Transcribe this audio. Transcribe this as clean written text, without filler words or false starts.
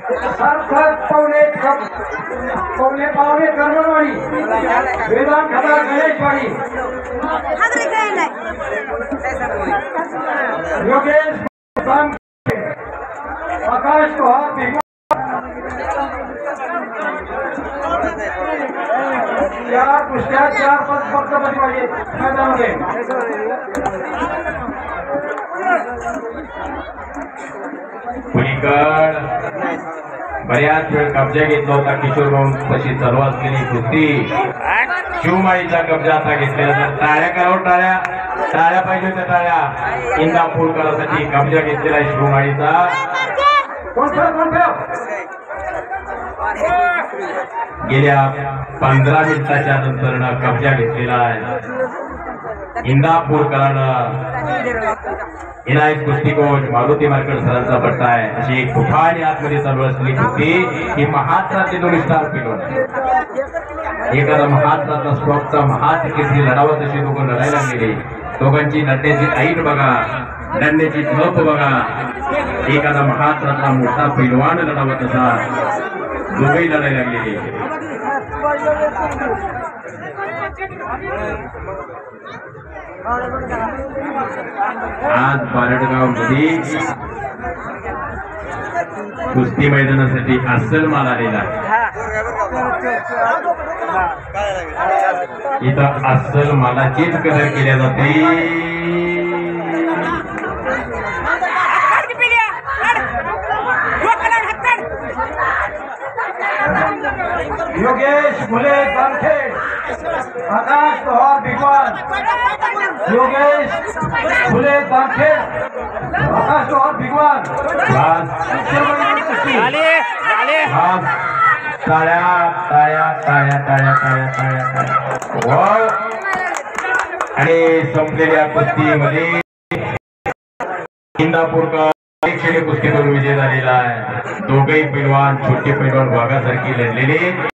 सार्थक पावणे कर्मवाडी वेदांत खदार गणेशवाडी योगेश आकाश चौहान चार कुस्त्या 4-5 फक्त मध्ये मैदानामध्ये पुणेकर बऱ्याच वेळ कब्जा घेतला होता किशोर भाऊ पशी चालू असलेली कुस्ती शिवमाईचा कब्जा आता घेतलेला टाळ्या करावं टाळ्या पाहिजे त्या टाळ्या इंदापूरकरांसाठी कब्जा घेतलेला आहे शिवमाईचा गेल्या 15 मिनिटाच्या नंतर कब्जा घेतलेला आहे इंदापूरकरांना इनायत कुस्ती कोच मारुती मार्केट सरांचा पट्टा आहे अशी एक कुठाने आतमध्ये चालू असलेली कुस्ती ही महाराष्ट्रातले 2 स्टार पेलवून एखादा महाराष्ट्राचा स्टॉकचा महात केसरी लढावा तशी दोघं लढायला गेले दोघांची लढण्याची हाईट बघा लढण्याची झोप बघा एखादा महाराष्ट्रातला मोठा पैलवान लढावा तसा दोघेही लढायला लागलेले आज बारडगाव मध्ये कुस्ती मैदानासाठी अस्सल माल आलेला इथं अस्सल मालाचीच कदर केल्या जाते योगेश फुले जामखेड आकाश चौहान भिगवान योगेश फुले जामखेड आकाश चौहान भिगवान आणि संपलेल्या कुस्तीमध्ये इंदापूरकर कुस्तीतून विजय झालेला आहे दोघेही पैलवान छोटे पैलवान वाघासारखी लढलेले